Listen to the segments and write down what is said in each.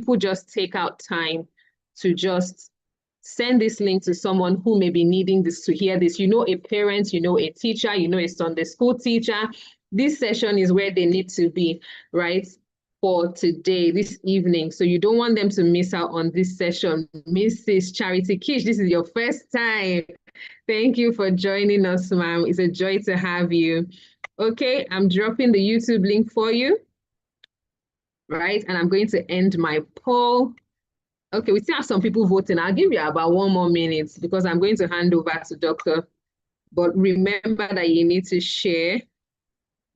people just take out time to just send this link to someone who may be needing this, to hear this. You know, a parent, you know, a teacher, you know, a Sunday school teacher. This session is where they need to be, right? For today, this evening. So you don't want them to miss out on this session. Mrs. Charity Kish, this is your first time. Thank you for joining us, ma'am. It's a joy to have you. Okay, I'm dropping the YouTube link for you, right? And I'm going to end my poll. Okay, we still have some people voting. I'll give you about 1 more minute because I'm going to hand over to Dr. But remember that you need to share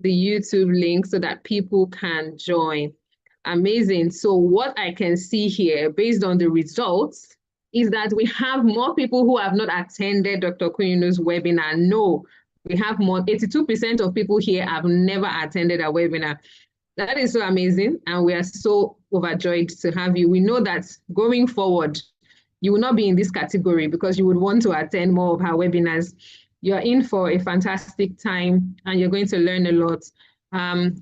the YouTube link so that people can join. Amazing. So what I can see here, based on the results, is that we have more people who have not attended Dr. Kwenu's webinar. No, we have more. 82% of people here have never attended a webinar. That is so amazing, and we are so overjoyed to have you. We know that going forward, you will not be in this category because you would want to attend more of our webinars. You're in for a fantastic time, and you're going to learn a lot.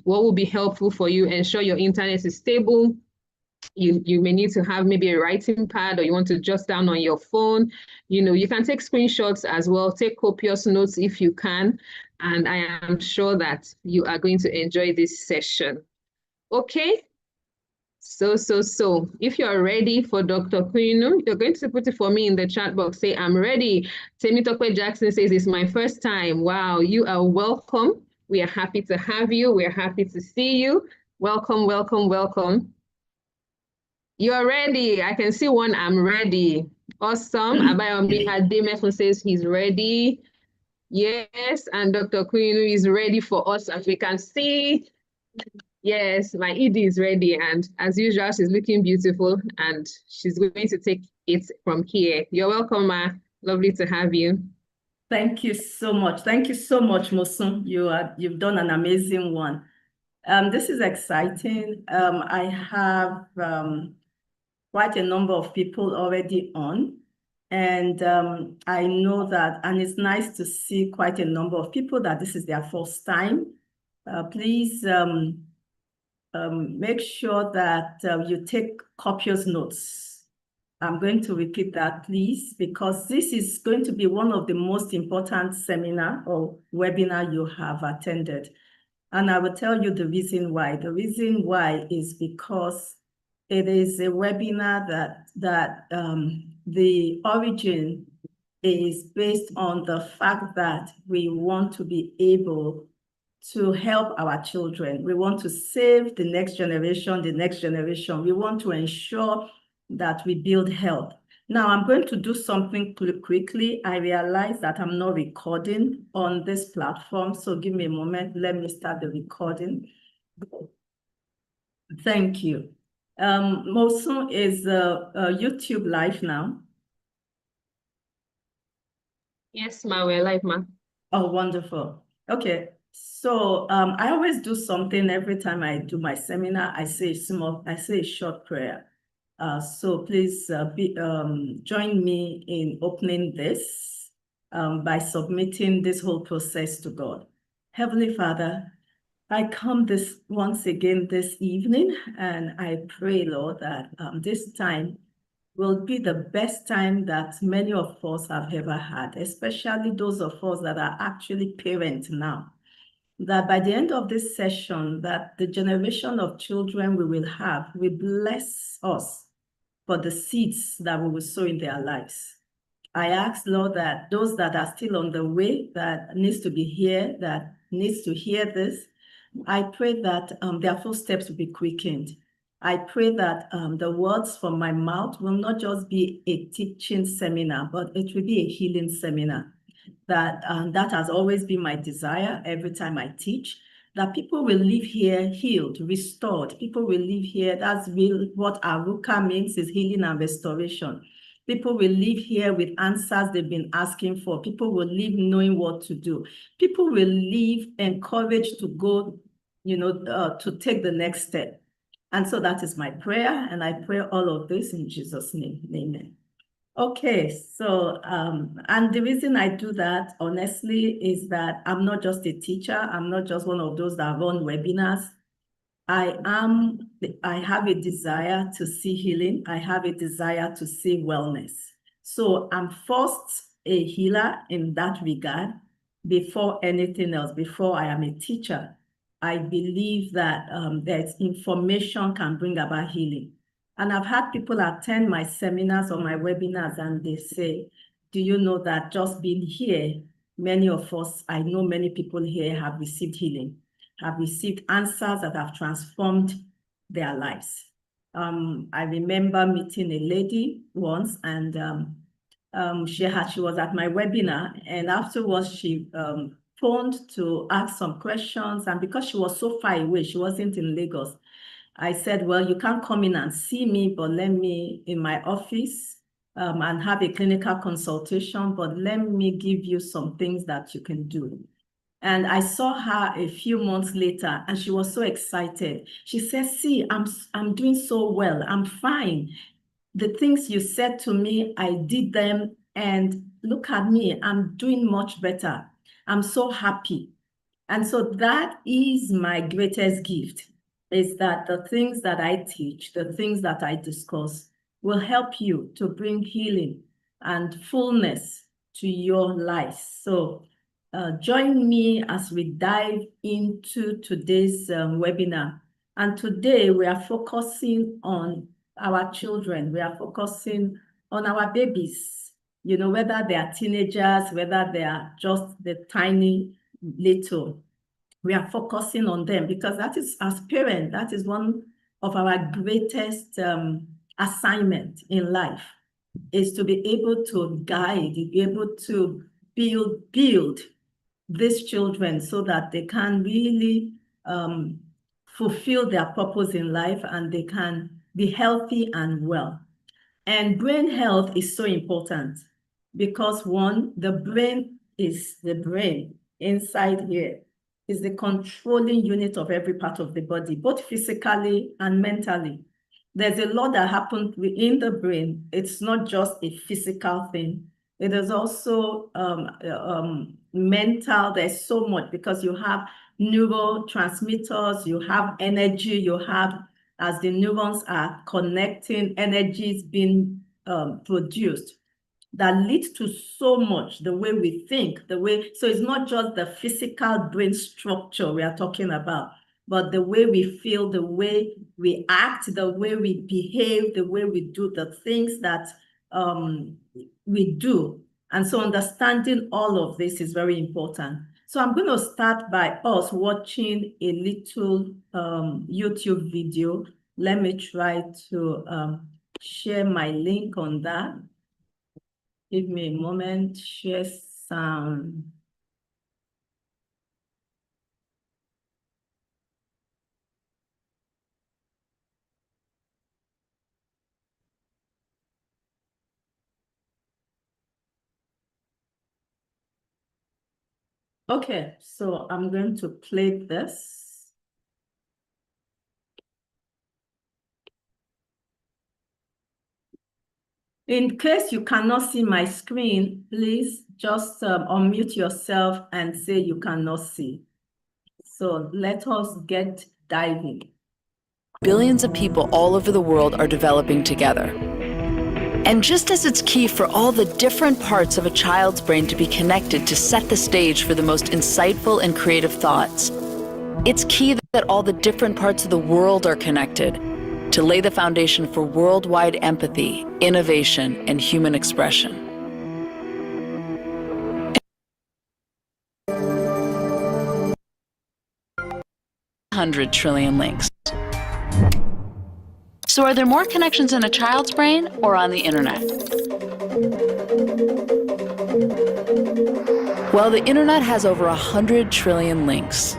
What will be helpful for you? Ensure your internet is stable. You may need to have maybe a writing pad, or you want to jot down on your phone. You know, you can take screenshots as well, take copious notes if you can. And I am sure that you are going to enjoy this session. Okay. So, if you're ready for Dr. Kwenu, you're going to put it for me in the chat box. Say, I'm ready. Temitope Jackson says, it's my first time. Wow, you are welcome. We are happy to have you. We are happy to see you. Welcome, welcome, welcome. You're ready. I can see one, I'm ready. Awesome. Abayomi Ademefun says he's ready. Yes, and Dr. Kwenu is ready for us, as we can see. Yes, my ED is ready, and as usual, she's looking beautiful, and she's going to take it from here. You're welcome, Ma. Lovely to have you. Thank you so much. Thank you so much, Mosun. You've done an amazing one. This is exciting. I have quite a number of people already on, and I know that, and it's nice to see quite a number of people that this is their first time. Please make sure that you take copious notes. I'm going to repeat that, please, because this is going to be one of the most important seminar or webinar you have attended. And I will tell you the reason why. The reason why is because it is a webinar that the origin is based on the fact that we want to be able to help our children. We want to save the next generation, We want to ensure that we build health. Now, I'm going to do something quickly. I realize that I'm not recording on this platform, so give me a moment. Let me start the recording. Thank you. Mosun, is YouTube live now? Yes, Ma, we're live, Ma. Oh, wonderful. Okay. So I always do something every time I do my seminar. I say a short prayer. So please join me in opening this by submitting this whole process to God. Heavenly Father, I come once again this evening, and I pray, Lord, that this time will be the best time that many of us have ever had, especially those of us that are actually parents now. That by the end of this session, that the generation of children we will have will bless us for the seeds that we will sow in their lives. I ask, Lord, that those that are still on the way, that needs to be here, that needs to hear this, I pray that their footsteps will be quickened. I pray that the words from my mouth will not just be a teaching seminar, but it will be a healing seminar. That has always been my desire every time I teach, that people will leave here healed, restored. People will leave here, that's real, what Aruka means is healing and restoration. People will leave here with answers they've been asking for. People will leave knowing what to do. People will leave encouraged to go, to take the next step. And so that is my prayer, and I pray all of this in Jesus' name, amen. Okay, so, and the reason I do that, honestly, is that I'm not just a teacher. I'm not just one of those that run webinars. I have a desire to see healing. I have a desire to see wellness. So I'm first a healer in that regard before anything else, before I am a teacher. I believe that that information can bring about healing. And I've had people attend my seminars or my webinars and they say, do you know that just being here, many of us, I know many people here have received healing, have received answers that have transformed their lives. I remember meeting a lady once and she was at my webinar, and afterwards she phoned to ask some questions, and because she was so far away, she wasn't in Lagos, I said, well, you can't come in and see me, but let me in my office and have a clinical consultation, but let me give you some things that you can do. And I saw her a few months later, and she was so excited. She said, see, I'm doing so well. I'm fine. The things you said to me, I did them, and look at me, I'm doing much better. I'm so happy. And so that is my greatest gift, is that the things that I teach, the things that I discuss will help you to bring healing and fullness to your life. So join me as we dive into today's webinar. And today we are focusing on our children. We are focusing on our babies, you know, whether they are teenagers, whether they are just the tiny little. We are focusing on them because that is, as parents, that is one of our greatest assignment in life, is to be able to guide, be able to build these children so that they can really fulfill their purpose in life and they can be healthy and well. And brain health is so important because one, the brain inside here is the controlling unit of every part of the body, both physically and mentally. There's a lot that happens within the brain. It's not just a physical thing. It is also mental. There's so much because you have neurotransmitters, you have energy, you have, as the neurons are connecting, energy is being produced that leads to so much, the way we think, so it's not just the physical brain structure we are talking about, but the way we feel, the way we act, the way we behave, the way we do the things that we do. And so understanding all of this is very important. So I'm going to start by us watching a little YouTube video. Let me try to share my link on that. Give me a moment, share sound. Okay, so I'm going to play this. In case you cannot see my screen, please just unmute yourself and say you cannot see. So let us get diving. Billions of people all over the world are developing together. And just as it's key for all the different parts of a child's brain to be connected to set the stage for the most insightful and creative thoughts, it's key that all the different parts of the world are connected to lay the foundation for worldwide empathy, innovation, and human expression. 100 trillion links. So are there more connections in a child's brain or on the internet? Well, the internet has over 100 trillion links.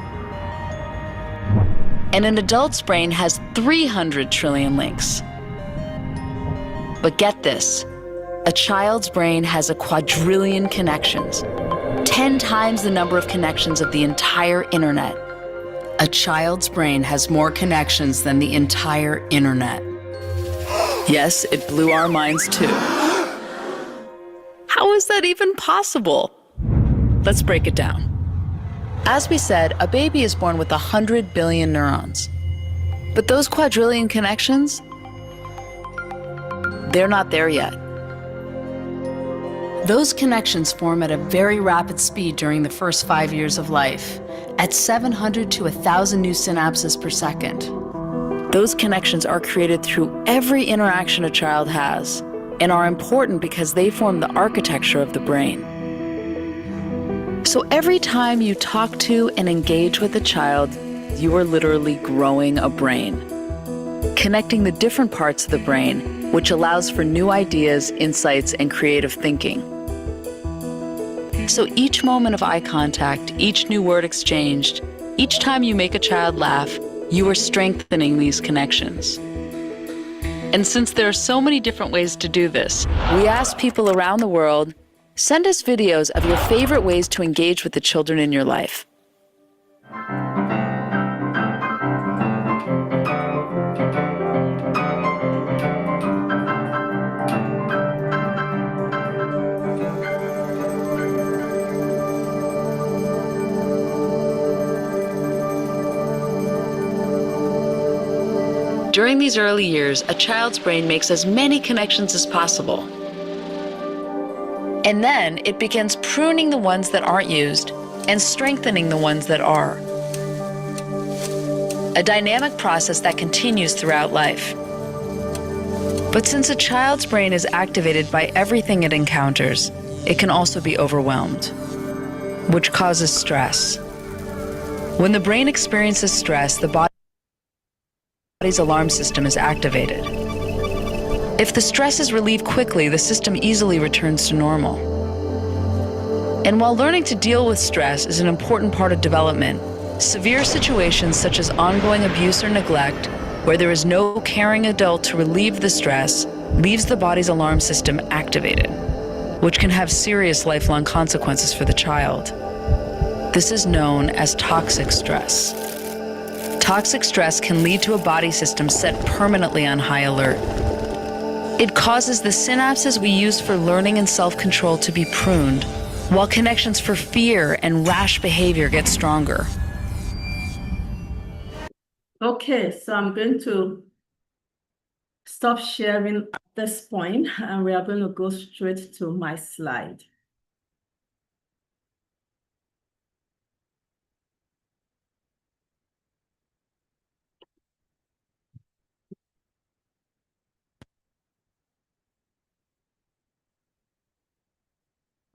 And an adult's brain has 300 trillion links. But get this, a child's brain has a quadrillion connections, 10 times the number of connections of the entire internet. A child's brain has more connections than the entire internet. Yes, it blew our minds too. How is that even possible? Let's break it down. As we said, a baby is born with 100 billion neurons. But those quadrillion connections, they're not there yet. Those connections form at a very rapid speed during the first 5 years of life, at 700 to 1,000 new synapses per second. Those connections are created through every interaction a child has and are important because they form the architecture of the brain. So every time you talk to and engage with a child, you are literally growing a brain, connecting the different parts of the brain, which allows for new ideas, insights, and creative thinking. So each moment of eye contact, each new word exchanged, each time you make a child laugh, you are strengthening these connections. And since there are so many different ways to do this, we ask people around the world, send us videos of your favorite ways to engage with the children in your life. During these early years, a child's brain makes as many connections as possible. And then it begins pruning the ones that aren't used and strengthening the ones that are. A dynamic process that continues throughout life. But since a child's brain is activated by everything it encounters, it can also be overwhelmed, which causes stress. When the brain experiences stress, the body's alarm system is activated. If the stress is relieved quickly, the system easily returns to normal. And while learning to deal with stress is an important part of development, severe situations such as ongoing abuse or neglect, where there is no caring adult to relieve the stress, leaves the body's alarm system activated, which can have serious lifelong consequences for the child. This is known as toxic stress. Toxic stress can lead to a body system set permanently on high alert. It causes the synapses we use for learning and self-control to be pruned, while connections for fear and rash behavior get stronger. Okay, so I'm going to stop sharing at this point, and we are going to go straight to my slide.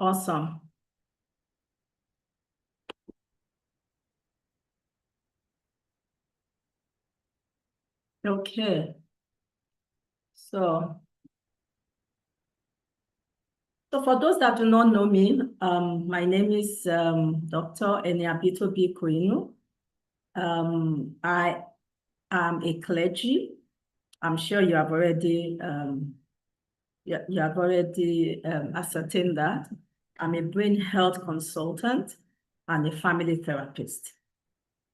Awesome. Okay. So for those that do not know me, my name is Dr. Eniabito B. Koinu. I am a clergy. I'm sure you have already ascertained that. I'm a brain health consultant and a family therapist.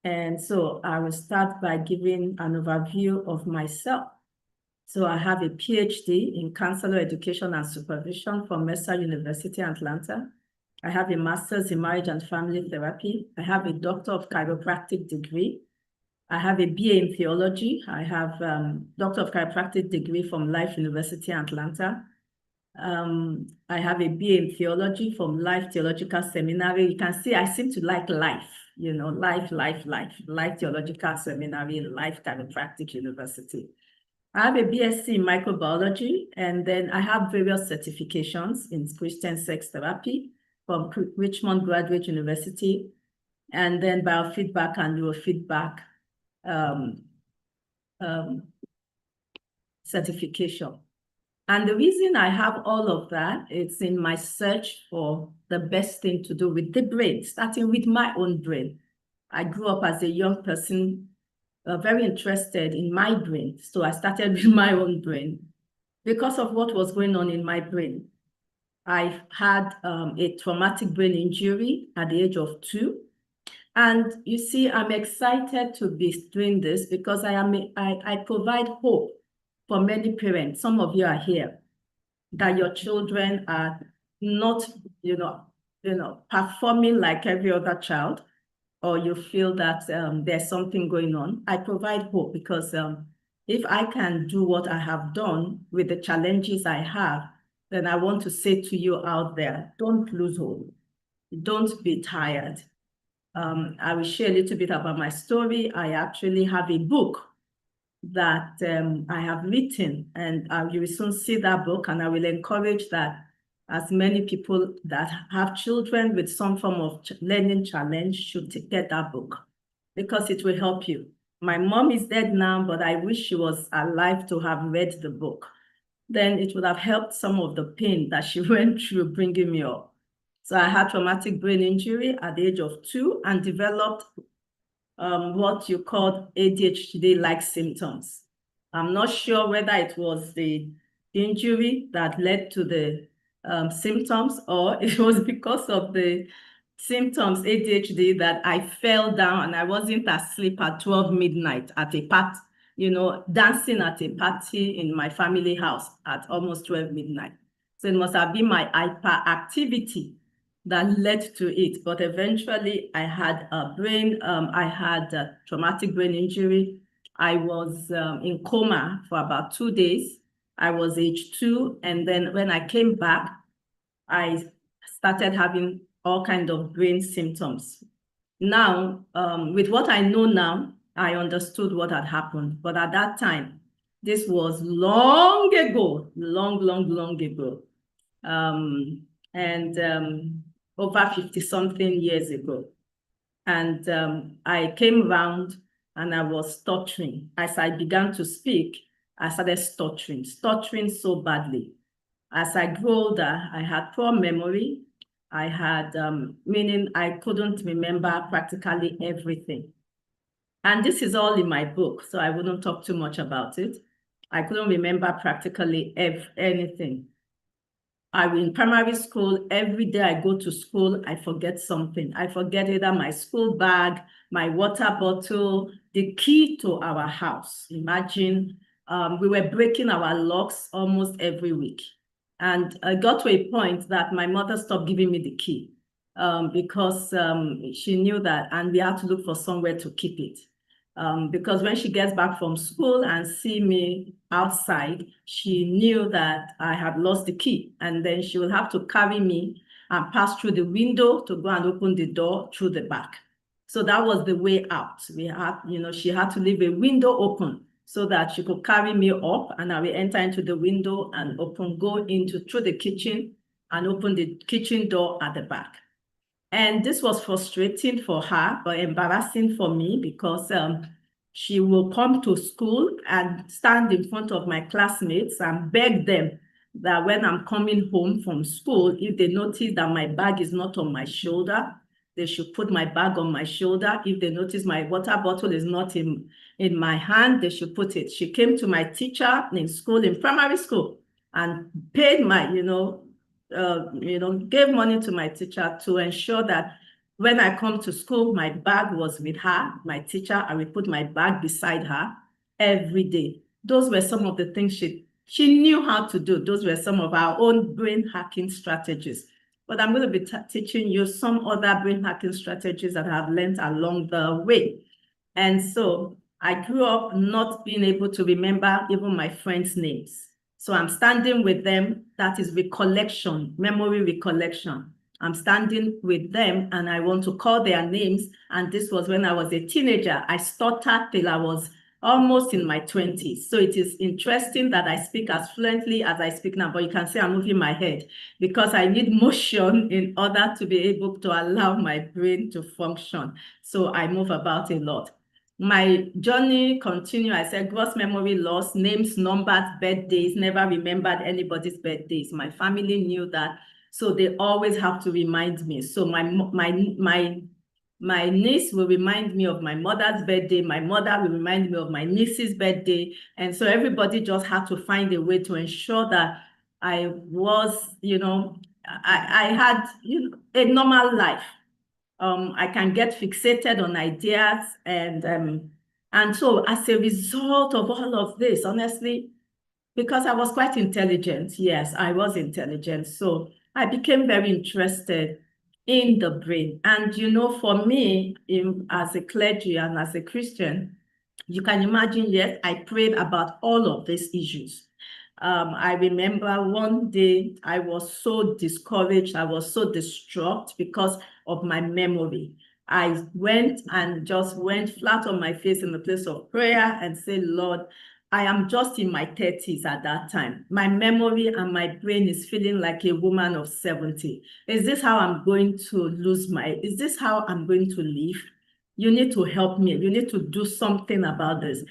And so I will start by giving an overview of myself. So I have a PhD in counselor education and supervision from Mercer University, Atlanta. I have a master's in marriage and family therapy. I have a doctor of chiropractic degree. I have a BA in theology. I have doctor of chiropractic degree from Life University, Atlanta. I have a BA in theology from Life Theological Seminary. You can see I seem to like life, you know, life Theological Seminary, Life Chiropractic University. I have a BSc in microbiology, and then I have various certifications in Christian sex therapy from Richmond Graduate University, and then biofeedback and neurofeedback certification. And the reason I have all of that is in my search for the best thing to do with the brain, starting with my own brain. I grew up as a young person, very interested in my brain. So I started with my own brain because of what was going on in my brain. I had a traumatic brain injury at the age of 2. And you see, I'm excited to be doing this because I provide hope for many parents. Some of you are here, that your children are not, performing like every other child. or you feel that there's something going on, I provide hope, because if I can do what I have done with the challenges I have, then I want to say to you out there, don't lose hope. Don't be tired. I will share a little bit about my story. I actually have a book that I have written, and you will soon see that book, and I will encourage that as many people that have children with some form of learning challenge should get that book, because it will help you. My mom is dead now, but I wish she was alive to have read the book. Then it would have helped some of the pain that she went through bringing me up. So I had traumatic brain injury at the age of 2 and developed what you call ADHD-like symptoms. I'm not sure whether it was the injury that led to the symptoms, or it was because of the symptoms, ADHD, that I fell down and I wasn't asleep at 12 midnight at a party, dancing at a party in my family house at almost 12 midnight. So it must have been my hyperactivity that led to it. But eventually I had a traumatic brain injury. I was in coma for about 2 days. I was age 2. And then when I came back, I started having all kinds of brain symptoms. Now, with what I know now, I understood what had happened. But at that time, this was long ago, long ago. Over 50-something years ago. And I came around and I was stuttering. As I began to speak, I started stuttering so badly. As I grew older, I had poor memory. I had, meaning I couldn't remember practically everything. And this is all in my book, so I wouldn't talk too much about it. I couldn't remember practically anything. In primary school, every day I go to school, I forget something. I forget either my school bag, my water bottle, the key to our house. Imagine, we were breaking our locks almost every week. And I got to a point that my mother stopped giving me the key because she knew that, and we had to look for somewhere to keep it. Because when she gets back from school and see me outside, she knew that I had lost the key, and then she will have to carry me and pass through the window to go and open the door through the back. So that was the way out. We had, she had to leave a window open so that she could carry me up, and I will enter into the window and go through the kitchen and open the kitchen door at the back. And this was frustrating for her, but embarrassing for me, because she will come to school and stand in front of my classmates and beg them that when I'm coming home from school, if they notice that my bag is not on my shoulder, they should put my bag on my shoulder. If they notice my water bottle is not in my hand, they should put it. She came to my teacher in school, in primary school, and paid my, gave money to my teacher to ensure that when I come to school, my bag was with her, my teacher. I will put my bag beside her every day. Those were some of the things she knew how to do. Those were some of our own brain hacking strategies. But I'm going to be teaching you some other brain hacking strategies that I've learned along the way. And so I grew up not being able to remember even my friends' names. So I'm standing with them. That is recollection, memory recollection. I'm standing with them and I want to call their names. And this was when I was a teenager. I stuttered till I was almost in my 20s. So it is interesting that I speak as fluently as I speak now, but you can see I'm moving my head because I need motion in order to be able to allow my brain to function. So I move about a lot. My journey continued. I said gross memory loss, names, numbers, birthdays, never remembered anybody's birthdays. My family knew that, so they always have to remind me. So my niece will remind me of my mother's birthday. My mother will remind me of my niece's birthday. And so everybody just had to find a way to ensure that I was, I had a normal life. I can get fixated on ideas, and so as a result of all of this, honestly, because I was quite intelligent, yes, I was intelligent, so I became very interested in the brain. And, you know, for me, as a clergy and as a Christian, you can imagine, yes, I prayed about all of these issues. I remember one day I was so discouraged, I was so distraught because of my memory. I went and just went flat on my face in the place of prayer and said, Lord, I am just in my 30s at that time. My memory and my brain is feeling like a woman of 70. Is this how I'm going to is this how I'm going to live? You need to help me. You need to do something about this.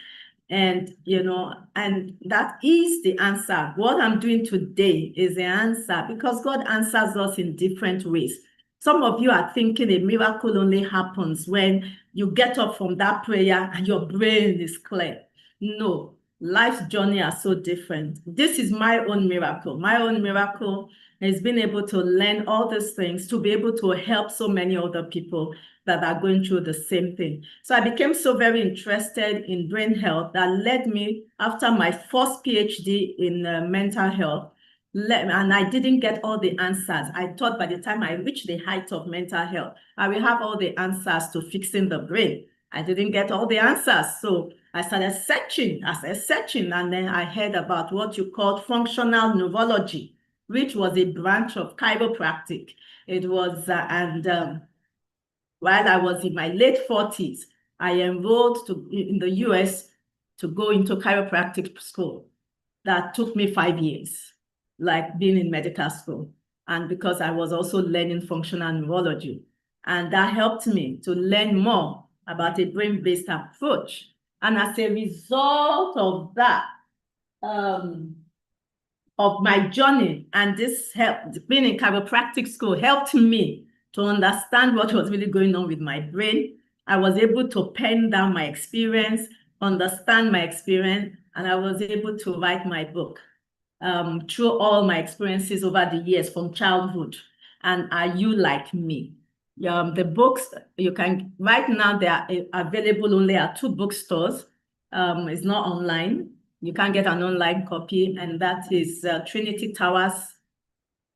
And, you know, and that is the answer. What I'm doing today is the answer, because God answers us in different ways. Some of you are thinking a miracle only happens when you get up from that prayer and your brain is clear. No, life's journey are so different. This is my own miracle. My own miracle has been able to learn all these things to be able to help so many other people that are going through the same thing. So I became so very interested in brain health that led me, after my first PhD in mental health, and I didn't get all the answers. I thought by the time I reached the height of mental health, I will have all the answers to fixing the brain. I didn't get all the answers. So I started searching, and then I heard about what you called functional neurology, which was a branch of chiropractic. It was, while I was in my late 40s, I enrolled in the US to go into chiropractic school. That took me 5 years, like being in medical school. And because I was also learning functional neurology. And that helped me to learn more about a brain-based approach. And as a result of that, of my journey, and this helped, being in chiropractic school helped me to understand what was really going on with my brain. I was able to pen down my experience, understand my experience, and I was able to write my book through all my experiences over the years from childhood. And Are You Like Me? The books, you can, right now they are available only at 2 bookstores. It's not online. You can get an online copy, and that is Trinity Towers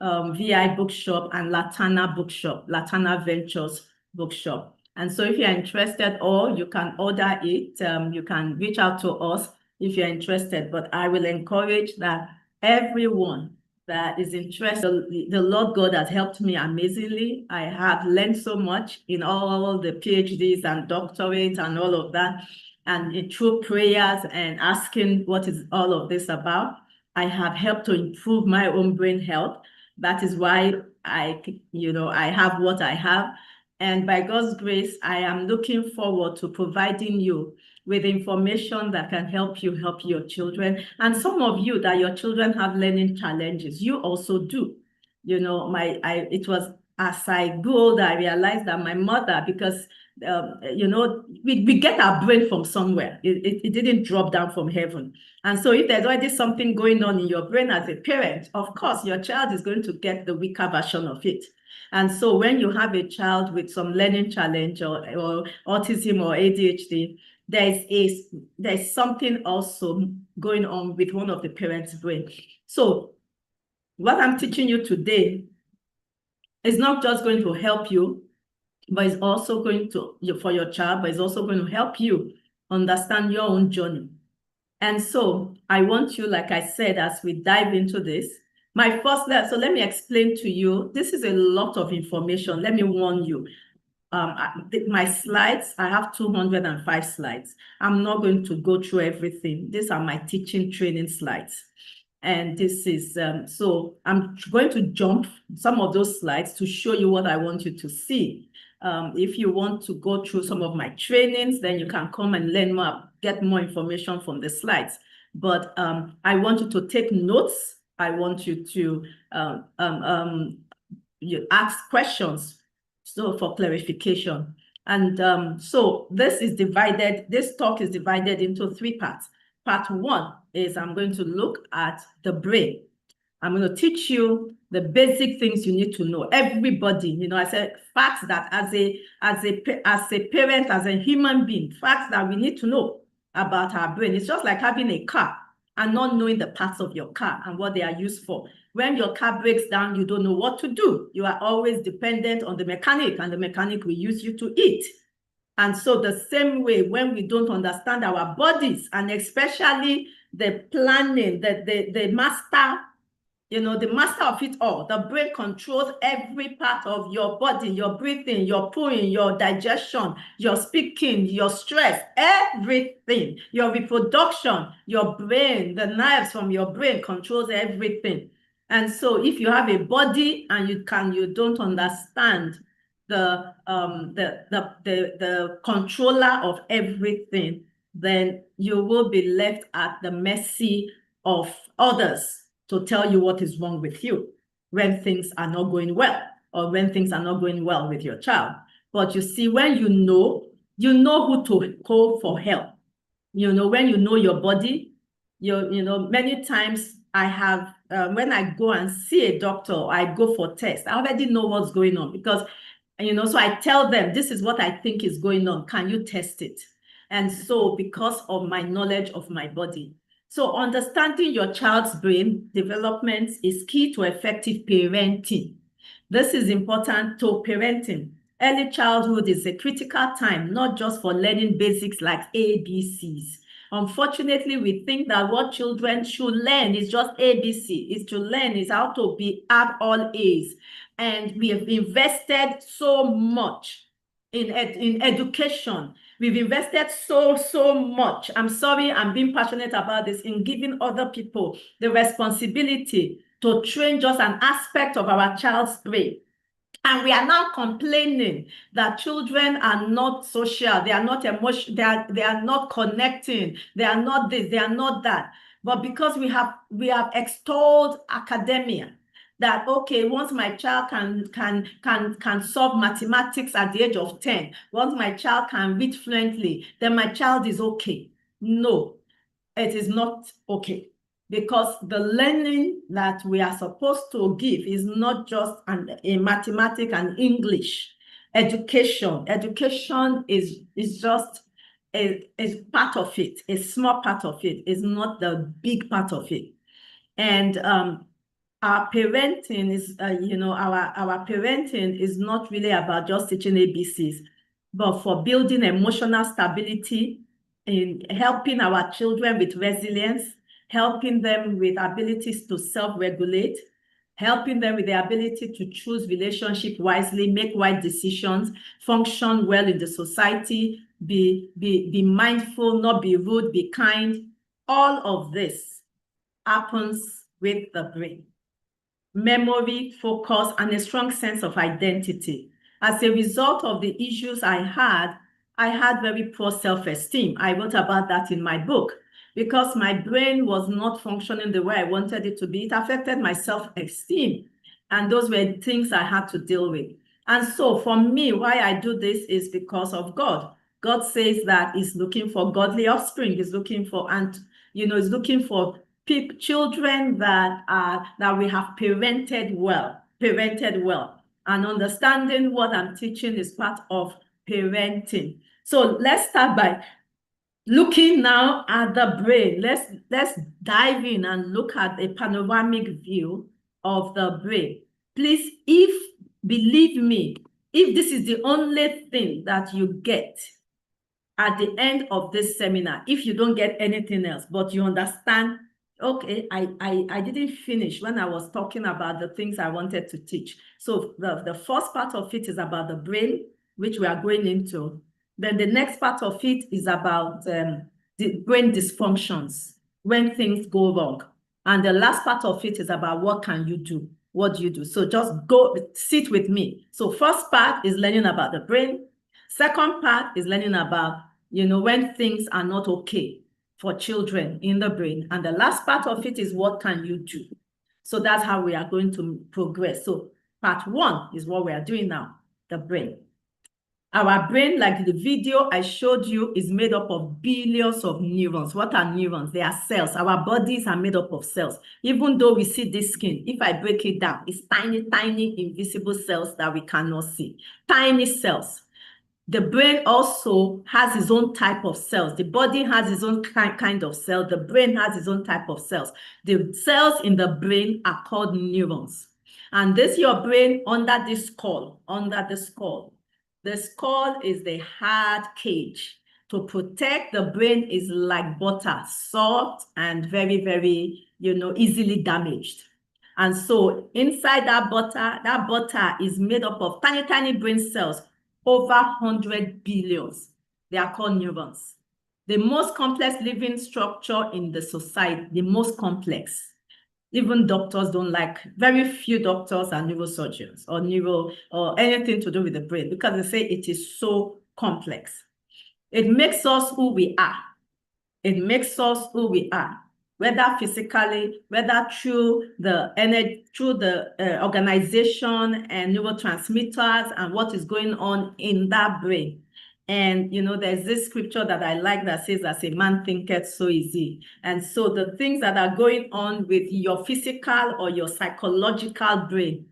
VI Bookshop and Latana Bookshop, Latana Ventures Bookshop. And so if you're interested, or you can order it, you can reach out to us if you're interested. But I will encourage that everyone that is interested, the Lord God has helped me amazingly. I have learned so much in all the PhDs and doctorates and all of that. And through prayers and asking what is all of this about, I have helped to improve my own brain health. That is why I have what I have. And by God's grace, I am looking forward to providing you with information that can help your children. And some of you that your children have learning challenges, you also do. You know, it was as I grew older, I realized that my mother, because we get our brain from somewhere. It didn't drop down from heaven. And so if there's already something going on in your brain as a parent, of course, your child is going to get the weaker version of it. And so when you have a child with some learning challenge or autism or ADHD, there's something also going on with one of the parents' brain. So what I'm teaching you today is not just going to help you, but it's also going to, for your child, but it's also going to help you understand your own journey. And so I want you, like I said, as we dive into this, so let me explain to you, this is a lot of information. Let me warn you. My slides, I have 205 slides. I'm not going to go through everything. These are my teaching training slides. And this is, so I'm going to jump some of those slides to show you what I want you to see. If you want to go through some of my trainings, then you can come and learn more, get more information from the slides. But I want you to take notes. I want you to you ask questions, so for clarification. And so this talk is divided into 3 parts. Part 1 is I'm going to look at the brain. I'm going to teach you the basic things you need to know. Everybody, I said facts that as a parent, as a human being, facts that we need to know about our brain. It's just like having a car. and not knowing the parts of your car and what they are used for. When your car breaks down, you don't know what to do. You are always dependent on the mechanic, and the mechanic will use you to eat. And so the same way, when we don't understand our bodies, and especially the planning, the master, the master of it all, the brain controls every part of your body, your breathing, your pooing, your digestion, your speaking, your stress, everything, your reproduction, your brain, the nerves from your brain controls everything. And so if you have a body and you don't understand the controller of everything, then you will be left at the mercy of others to tell you what is wrong with you when things are not going well, or when things are not going well with your child. But you see, when you know who to call for help. When you know your body, many times I have, when I go and see a doctor, or I go for tests, I already know what's going on, because, so I tell them, this is what I think is going on. Can you test it? And so because of my knowledge of my body. So understanding your child's brain development is key to effective parenting. This is important to parenting. Early childhood is a critical time, not just for learning basics like ABCs. Unfortunately, we think that what children should learn is just ABC. Is to learn is how to add all A's. And we have invested so much in education. We've invested so much. I'm sorry, I'm being passionate about this, in giving other people the responsibility to train just an aspect of our child's brain. And we are now complaining that children are not social, they are not emotional, they are not connecting, they are not this, they are not that. But because we have extolled academia, that okay, once my child can solve mathematics at the age of 10, once my child can read fluently, then my child is okay. No, it is not okay. Because the learning that we are supposed to give is not just in mathematics and English. Education is just a part of it, a small part of it, is not the big part of it. And our parenting is, our parenting is not really about just teaching ABCs, but for building emotional stability, in helping our children with resilience, helping them with abilities to self-regulate, helping them with the ability to choose relationship wisely, make wise decisions, function well in the society, be mindful, not be rude, be kind. All of this happens with the brain. Memory, focus, and a strong sense of identity. As a result of the issues I had very poor self-esteem. I wrote about that in my book. Because my brain was not functioning the way I wanted it to be, it affected my self-esteem. And those were things I had to deal with. And so for me, why I do this is because of God. God says that He's looking for godly offspring. He's looking for, He's looking for children that we have parented well. And understanding what I'm teaching is part of parenting. So let's start by looking now at the brain. Let's dive in and look at a panoramic view of the brain. Please, believe me, if this is the only thing that you get at the end of this seminar, if you don't get anything else, but you understand, okay, I didn't finish when I was talking about the things I wanted to teach. So the first part of it is about the brain, which we are going into. Then the next part of it is about the brain dysfunctions, when things go wrong. And the last part of it is about what can you do? What do you do? So just go sit with me. So first part is learning about the brain. Second part is learning about, when things are not okay for children in the brain. And the last part of it is what can you do? So that's how we are going to progress. So part one is what we are doing now, the brain. Our brain, like the video I showed you, is made up of billions of neurons. What are neurons? They are cells. Our bodies are made up of cells. Even though we see this skin, if I break it down, it's tiny, invisible cells that we cannot see. Tiny cells. The brain also has its own type of cells. The body has its own kind of cell. The brain has its own type of cells. The cells in the brain are called neurons. And this your brain under the skull, The skull is the hard cage. To protect the brain is like butter, soft and very, very, easily damaged. And so inside that butter is made up of tiny, tiny brain cells, over 100 billions. They are called neurons. The most complex living structure in the society, the most complex. Even doctors don't like, very few doctors are neurosurgeons or anything to do with the brain because they say it is so complex. It makes us who we are. It makes us who we are, whether physically, whether through the energy, through the organization and neurotransmitters and what is going on in that brain. And, there's this scripture that I like that says, as a man thinketh, so is he. And so the things that are going on with your physical or your psychological brain,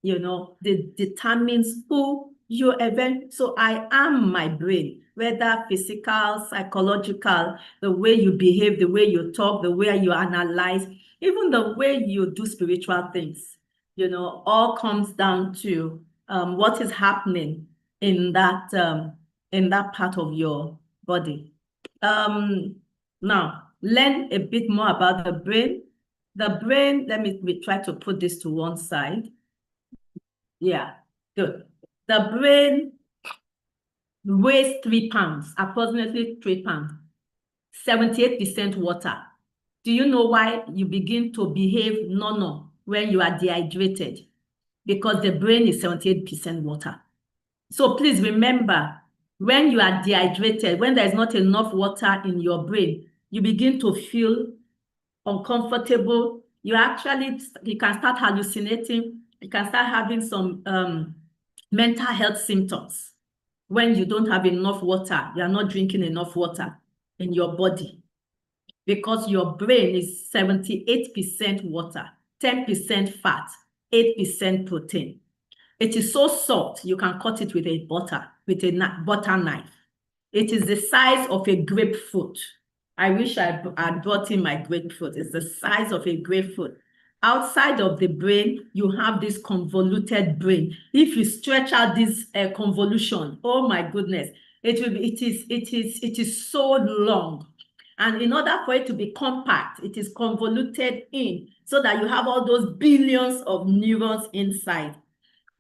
determines who you eventually. So I am my brain, whether physical, psychological, the way you behave, the way you talk, the way you analyze, even the way you do spiritual things, all comes down to what is happening in that part of your body. Now, learn a bit more about the brain. The brain, let me try to put this to one side. Yeah, good. The brain weighs 3 pounds, approximately 3 pounds, 78% water. Do you know why you begin to behave normal when you are dehydrated? Because the brain is 78% water. So please remember, when you are dehydrated, when there is not enough water in your brain, you begin to feel uncomfortable. You can start hallucinating. You can start having some mental health symptoms when you don't have enough water. You are not drinking enough water in your body because your brain is 78% water, 10% fat, 8% protein. It is so soft, you can cut it with a butter knife. It is the size of a grapefruit. I wish I had brought in my grapefruit. It's the size of a grapefruit. Outside of the brain, you have this convoluted brain. If you stretch out this convolution, oh my goodness, it is so long. And in order for it to be compact, it is convoluted in so that you have all those billions of neurons inside.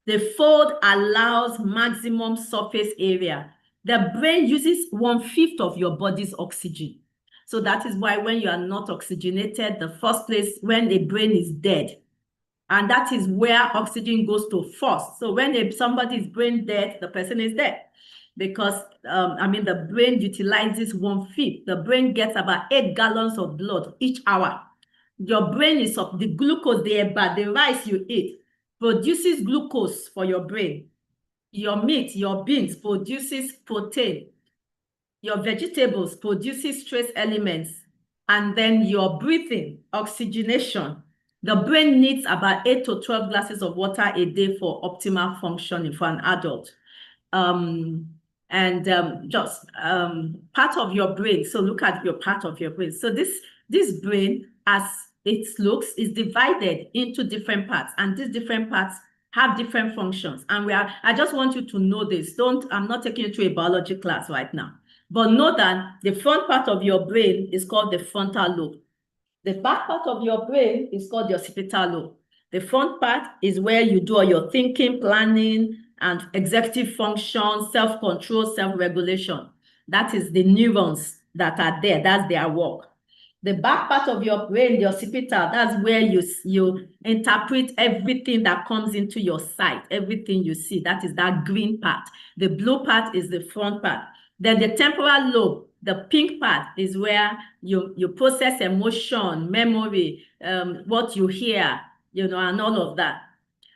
The fold allows maximum surface area. The brain uses 1/5 of your body's oxygen. So that is why when you are not oxygenated, the first place when the brain is dead, and that is where oxygen goes to first. So when somebody is brain dead, the person is dead because, the brain utilizes 1/5. The brain gets about 8 gallons of blood each hour. Your brain is up, the glucose, the rice you eat produces glucose for your brain. Your meat, your beans produces protein. Your vegetables produces trace elements. And then your breathing, oxygenation. The brain needs about 8 to 12 glasses of water a day for optimal functioning for an adult. Part of your brain. So look at your part of your brain. So this brain, as it looks, is divided into different parts, and these different parts have different functions. And I just want you to know this. I'm not taking you to a biology class right now, but know that the front part of your brain is called the frontal lobe. The back part of your brain is called the occipital lobe. The front part is where you do all your thinking, planning, and executive function, self-control, self-regulation. That is the neurons that are there. That's their work. The back part of your brain, the occipital, that's where you interpret everything that comes into your sight, everything you see. That is that green part. The blue part is the front part. Then the temporal lobe, the pink part, is where you process emotion, memory, what you hear, and all of that.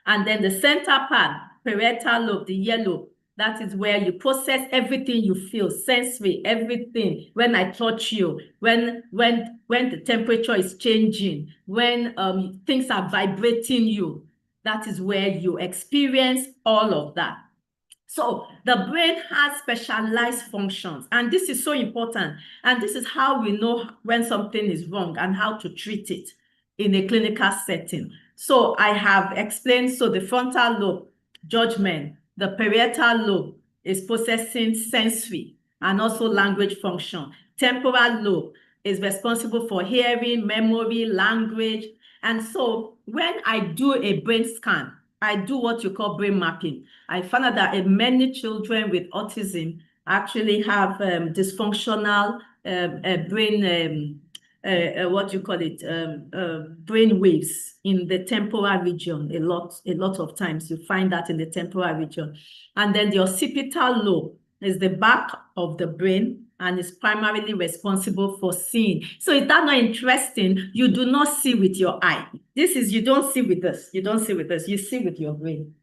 And then the center part, parietal lobe, the yellow, that is where you process everything you feel, sensory, everything. When I touch you, when the temperature is changing, when things are vibrating you, that is where you experience all of that. So the brain has specialized functions, and this is so important. And this is how we know when something is wrong and how to treat it in a clinical setting. So I have explained, so the frontal lobe, judgment, the parietal lobe is processing sensory and also language function. Temporal lobe is responsible for hearing, memory, language. And so when I do a brain scan, I do what you call brain mapping. I found out that many children with autism actually have dysfunctional brain, what you call it, brain waves in the temporal region. A lot of times you find that in the temporal region. And then the occipital lobe is the back of the brain and is primarily responsible for seeing. So is that not interesting? You do not see with your eye. This is, you don't see with us. You don't see with us. You see with your brain.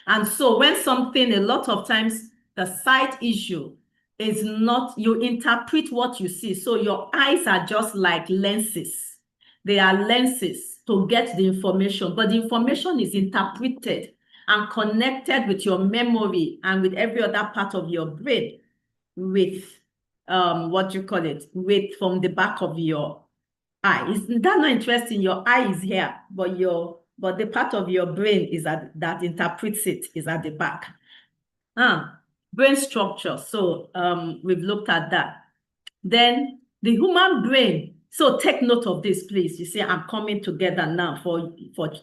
And so when something, a lot of times, the sight issue is not, you interpret what you see. So your eyes are just like lenses. They are lenses to get the information, but the information is interpreted and connected with your memory and with every other part of your brain with what you call it, with from the back of your eye. Is that not interesting? Your eye is here, but the part of your brain is that interprets it is at the back. Brain structure. So we've looked at that. Then the human brain. So take note of this, please. You see, I'm coming together now for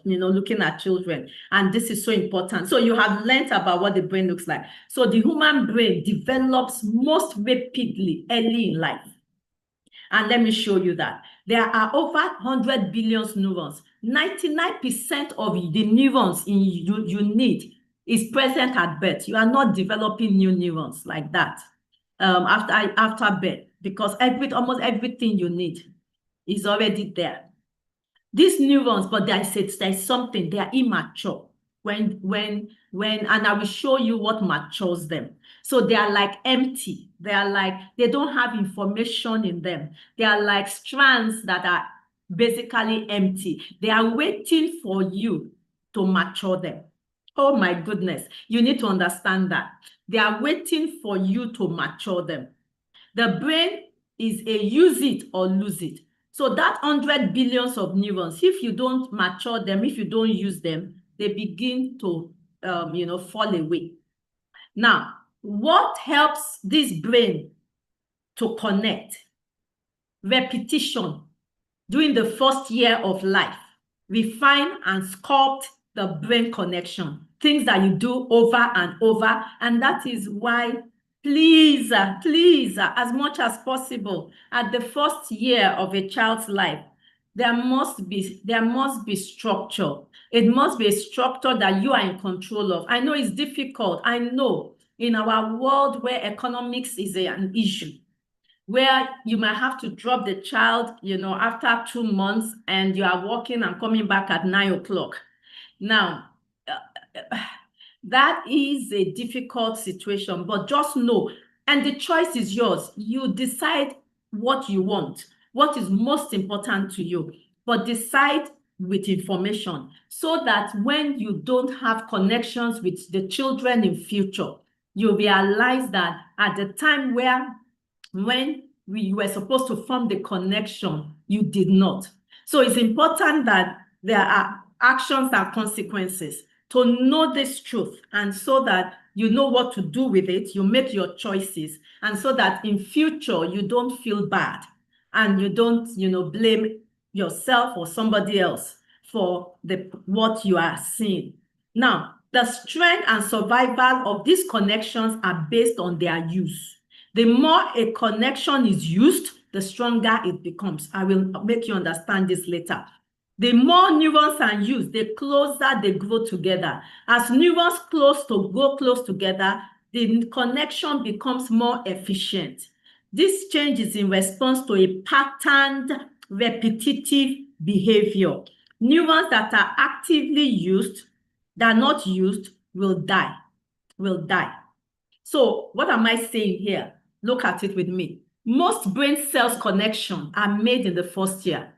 looking at children, and this is so important. So you have learned about what the brain looks like. So the human brain develops most rapidly early in life. And let me show you that. There are over 100 billion neurons. 99% of the neurons you need is present at birth. You are not developing new neurons like that after birth, because almost everything you need is already there. These neurons, but there's something, they are immature. And I will show you what matures them. So they are like empty. They don't have information in them. They are like strands that are basically empty. They are waiting for you to mature them. Oh my goodness. You need to understand that. They are waiting for you to mature them. The brain is a use it or lose it. So that 100 billions of neurons, if you don't mature them, if you don't use them, they begin to fall away. Now, what helps this brain to connect? Repetition. During the first year of life, refine and sculpt the brain connection. Things that you do over and over. And that is why, please, as much as possible, at the first year of a child's life, there must be structure. It must be a structure that you are in control of. I know it's difficult. I know in our world where economics is an issue, where you might have to drop the child, after 2 months, and you are working and coming back at 9 o'clock. Now, that is a difficult situation, but just know, and the choice is yours. You decide what you want, what is most important to you, but decide with information so that when you don't have connections with the children in future, you realize that at the time when you were supposed to form the connection, you did not. So it's important that there are actions and consequences to know this truth, and so that you know what to do with it, you make your choices, and so that in future you don't feel bad and you don't blame yourself or somebody else for what you are seeing. Now, the strength and survival of these connections are based on their use. The more a connection is used, the stronger it becomes. I will make you understand this later. The more neurons are used, the closer they grow together. As neurons grow close together, the connection becomes more efficient. This change is in response to a patterned, repetitive behavior. Neurons that are actively used, that are not used, will die. So what am I saying here? Look at it with me. Most brain cells connections are made in the first year.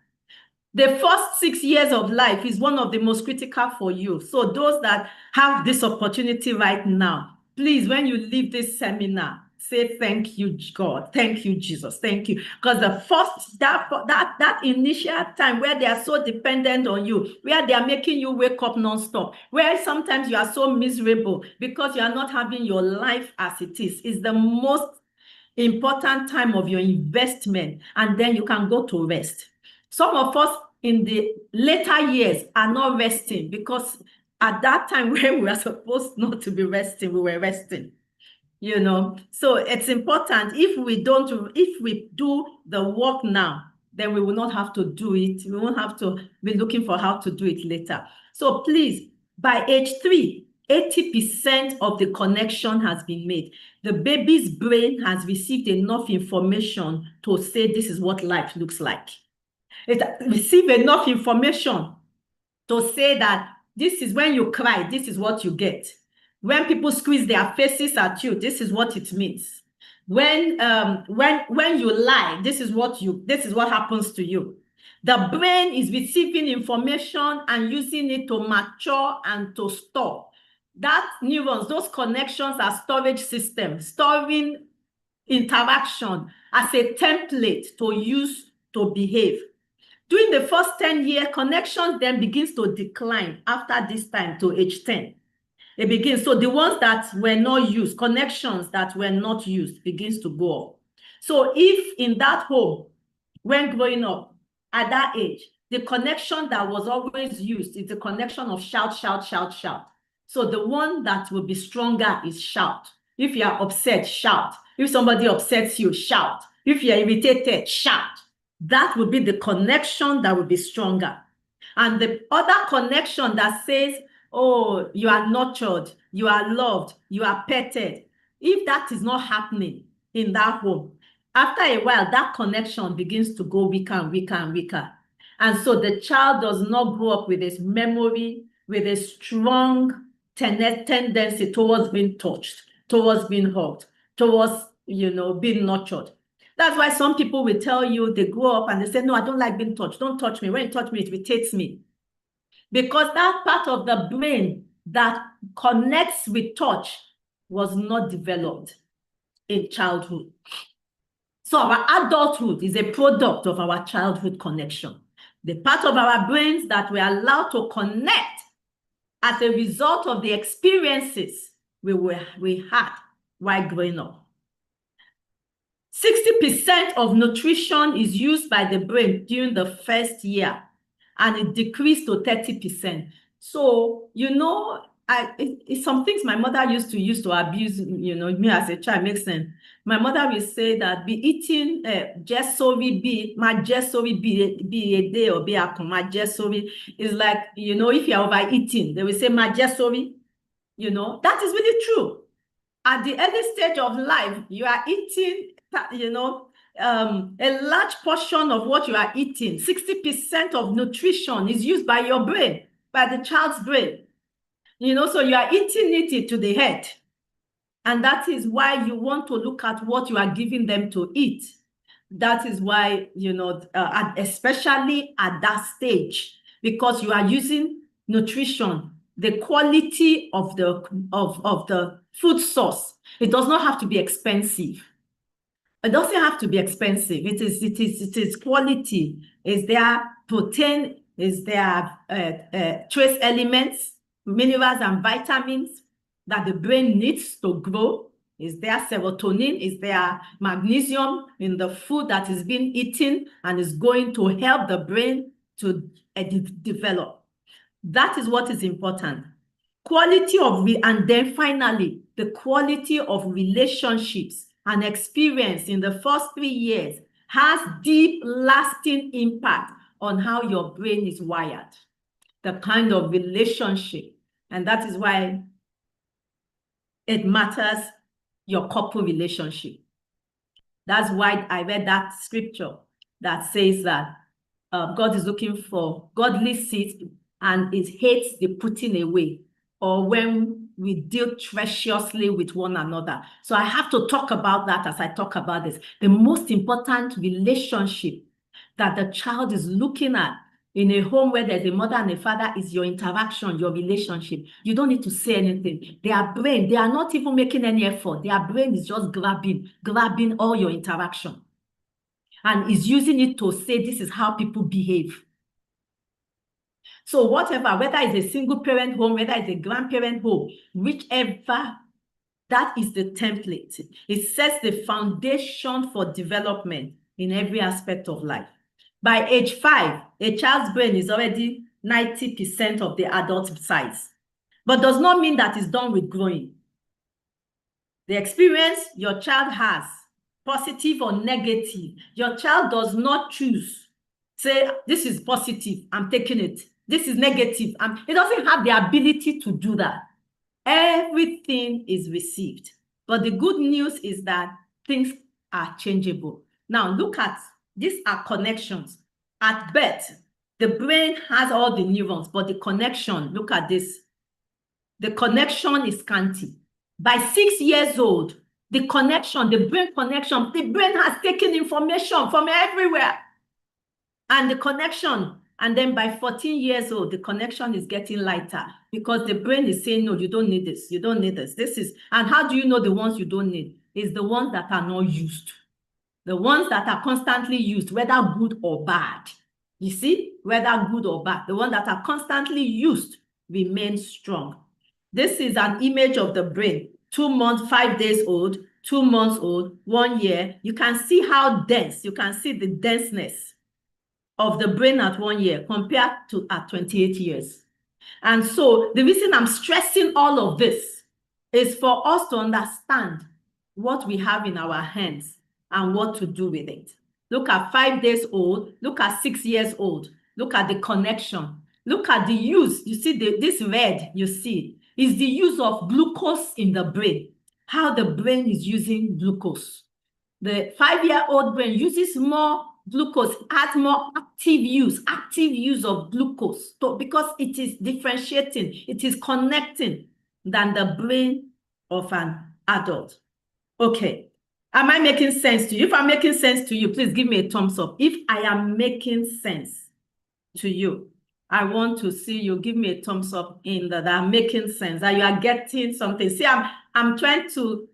The first 6 years of life is one of the most critical for you. So those that have this opportunity right now, please, when you leave this seminar, say thank you, God. Thank you, Jesus. Thank you. Because the first, that initial time where they are so dependent on you, where they are making you wake up nonstop, where sometimes you are so miserable because you are not having your life as it is the most important time of your investment. And then you can go to rest. Some of us in the later years are not resting because at that time when we are supposed not to be resting, we were resting. So it's important. If we do the work now, then we will not have to do it. We won't have to be looking for how to do it later. So please, by age 3, 80% of the connection has been made. The baby's brain has received enough information to say this is what life looks like. It received enough information to say that this is when you cry, this is what you get. When people squeeze their faces at you, this is what it means. When you lie, this is what happens to you. The brain is receiving information and using it to mature and to store. That neurons, those connections are storage systems, storing interaction as a template to use to behave. During the first 10-year, connections then begins to decline after this time to age 10. It begins. So the ones that were not used, connections that were not used, begins to go up. So if in that home, when growing up, at that age, the connection that was always used is the connection of shout, shout, shout, shout. So the one that will be stronger is shout. If you are upset, shout. If somebody upsets you, shout. If you are irritated, shout. That will be the connection that will be stronger. And the other connection that says, oh, you are nurtured, you are loved, you are petted. If that is not happening in that home, after a while, that connection begins to go weaker and weaker and weaker. And so the child does not grow up with this memory, with a strong tendency towards being touched, towards being hugged, towards, being nurtured. That's why some people will tell you they grow up and they say, no, I don't like being touched. Don't touch me. When you touch me, it irritates me. Because that part of the brain that connects with touch was not developed in childhood. So our adulthood is a product of our childhood connection. The part of our brains that we are allowed to connect as a result of the experiences we had while growing up. 60% of nutrition is used by the brain during the first year, and it decreased to 30%. So, it's some things my mother used to use to abuse, me as a child, makes sense. My mother will say that be eating jessovi be a day or be a ma jessovi is like, if you're overeating, they will say ma jessovi, that is really true. At the early stage of life, you are eating, a large portion of what you are eating, 60% of nutrition is used by your brain, by the child's brain. So you are eating it to the head. And that is why you want to look at what you are giving them to eat. That is why, especially at that stage, because you are using nutrition, the quality of the food source. It does not have to be expensive. It doesn't have to be expensive. It is quality. Is there protein? Is there trace elements, minerals and vitamins that the brain needs to grow? Is there serotonin? Is there magnesium in the food that is being eaten and is going to help the brain to develop? That is what is important. And then finally, the quality of relationships and experience in the first 3 years has deep, lasting impact on how your brain is wired, the kind of relationship. And that is why it matters, your couple relationship. That's why I read that scripture that says that God is looking for godly seeds and it hates the putting away, or when we deal treacherously with one another. So I have to talk about that as I talk about this. The most important relationship that the child is looking at In a home where there's a mother and a father, is your interaction, your relationship. You don't need to say anything. Their brain, they are not even making any effort. Their brain is just grabbing all your interaction and is using it to say this is how people behave. So whatever, whether it's a single parent home, whether it's a grandparent home, whichever, that is the template. It sets the foundation for development in every aspect of life. By age 5, a child's brain is already 90% of the adult size, but does not mean that it's done with growing. The experience your child has, positive or negative, your child does not choose. Say, this is positive, I'm taking it. This is negative. It doesn't have the ability to do that. Everything is received. But the good news is that things are changeable. Now, look at, these are connections. At birth, the brain has all the neurons, but the connection, look at this. The connection is scanty. By 6 years old, the connection, the brain connection, the brain has taken information from everywhere. And the connection, and then by 14 years old, the connection is getting lighter because the brain is saying, no, you don't need this. You don't need this. This is, and how do you know the ones you don't need? It's the ones that are not used. The ones that are constantly used, whether good or bad. You see, whether good or bad, the ones that are constantly used remain strong. This is an image of the brain, 2 months, 5 days old, 2 months old, 1 year. You can see how dense, you can see the denseness of the brain at 1 year compared to at 28 years. And so the reason I'm stressing all of this is for us to understand what we have in our hands and what to do with it. Look at 5 days old, look at 6 years old, look at the connection, look at the use. You see this red, you see, is the use of glucose in the brain, how the brain is using glucose. The 5-year-old brain uses more glucose, has more active use of glucose, because it is differentiating, it is connecting than the brain of an adult. Okay. Am I making sense to you? If I'm making sense to you, please give me a thumbs up. If I am making sense to you, I want to see you give me a thumbs up in that I'm making sense, that you are getting something. See, I'm trying to